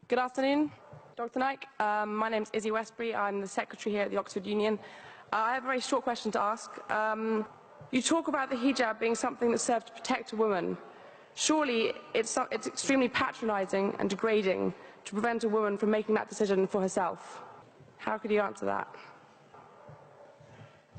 Good afternoon, Dr. Naik. My name is Izzy Westbury. I'm the secretary here at the Oxford Union. I have a very short question to ask. You talk about the hijab being something that serves to protect a woman. Surely it's extremely patronising and degrading to prevent a woman from making that decision for herself. How could you answer that?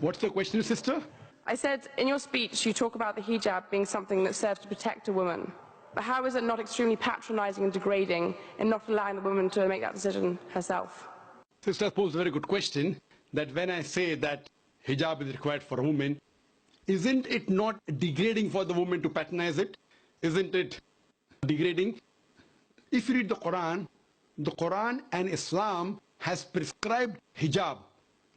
What's the question, sister? I said in your speech you talk about the hijab being something that serves to protect a woman. But how is it not extremely patronising and degrading in not allowing the woman to make that decision herself? Sister posed a very good question, that when I say that hijab is required for a woman, isn't it not degrading for the woman to patronize it? Isn't it degrading? If you read the Quran and Islam has prescribed hijab.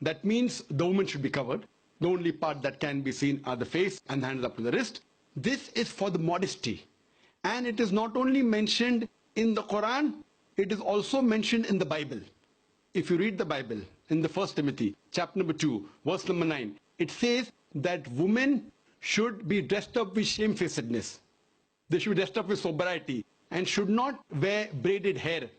That means the woman should be covered. The only part that can be seen are the face and the hands up to the wrist. This is for the modesty. And it is not only mentioned in the Quran, it is also mentioned in the Bible. If you read the Bible in the 1 Timothy, chapter number 2, verse number 9, it says that women should be dressed up with shamefacedness. They should be dressed up with sobriety and should not wear braided hair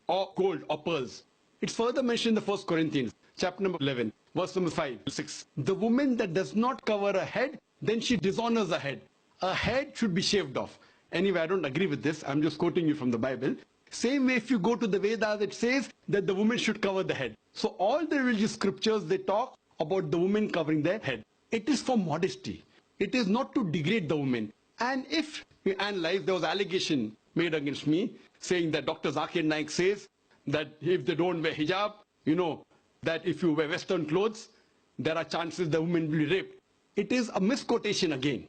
or gold or pearls. It's further mentioned in the 1 Corinthians, chapter number 11, verse number 5 to 6. The woman that does not cover her head, then she dishonors her head. Her head should be shaved off. Anyway, I don't agree with this. I'm just quoting you from the Bible. Same way, if you go to the Vedas, it says that the woman should cover the head. So all the religious scriptures, they talk about the woman covering their head. It is for modesty. It is not to degrade the woman. And if we analyze, there was allegation made against me saying that Dr. ذاكر Naik says that if they don't wear hijab, that if you wear Western clothes, there are chances the woman will be raped. It is a misquotation again.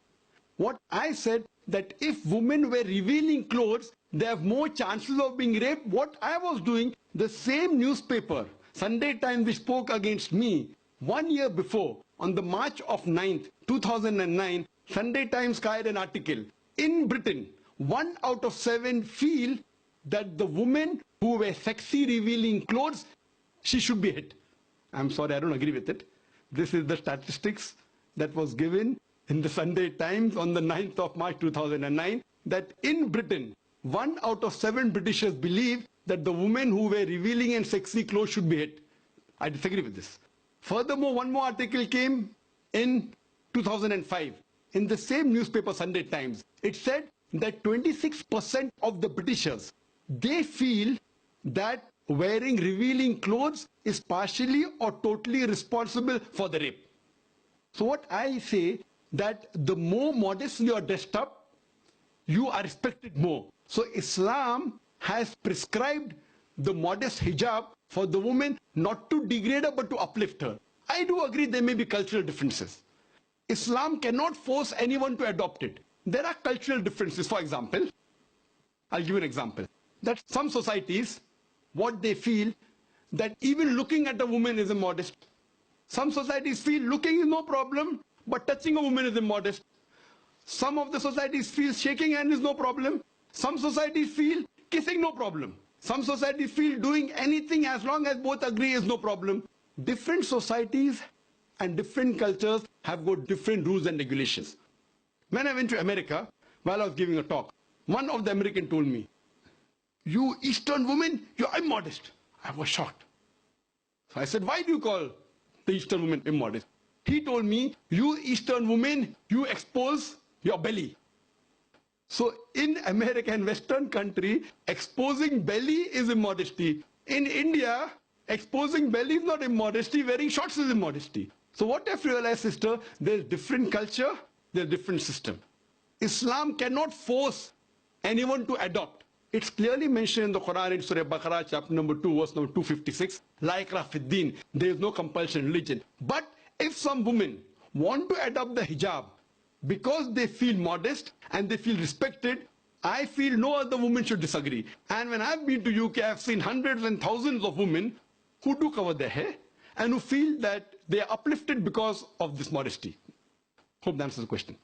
What I said, that if women wear revealing clothes, they have more chances of being raped. What I was doing, the same newspaper, Sunday Times, which spoke against me 1 year before, on the March of 9th, 2009, Sunday Times carried an article. In Britain, 1 out of 7 feel that the women who wear sexy revealing clothes, she should be hit. I'm sorry, I don't agree with it. This is the statistics that was given in the Sunday Times on the 9th of March 2009, that in Britain, 1 out of 7 Britishers believe that the women who wear revealing and sexy clothes should be hit. I disagree with this. Furthermore, one more article came in 2005 in the same newspaper, Sunday Times. It said that 26% of the Britishers, they feel that wearing revealing clothes is partially or totally responsible for the rape. So what I say, that the more modest you are dressed up, you are respected more. So Islam has prescribed the modest hijab for the woman, not to degrade her but to uplift her. I do agree there may be cultural differences. Islam cannot force anyone to adopt it. There are cultural differences. For example, I'll give you an example. That some societies, what they feel, that even looking at a woman is immodest. Some societies feel looking is no problem, but touching a woman is immodest. Some of the societies feel shaking hand is no problem. Some societies feel kissing no problem. Some societies feel doing anything as long as both agree is no problem. Different societies and different cultures have got different rules and regulations. When I went to America, while I was giving a talk, one of the Americans told me, "You Eastern women, you're immodest." I was shocked. So I said, "Why do you call the Eastern woman immodest?" He told me, "You Eastern women, you expose your belly." So in America and Western country, exposing belly is immodesty. In India, exposing belly is not immodesty, wearing shorts is immodesty. So what I've realized, sister, there's different culture, there's different system. Islam cannot force anyone to adopt. It's clearly mentioned in the Quran in Surah Baqarah, chapter number 2, verse number 256, La ikraha fid din. There is no compulsion in religion. But if some women want to adopt the hijab because they feel modest and they feel respected, I feel no other woman should disagree. And when I've been to UK, I've seen hundreds and thousands of women who do cover their hair and who feel that they are uplifted because of this modesty. Hope that answers the question.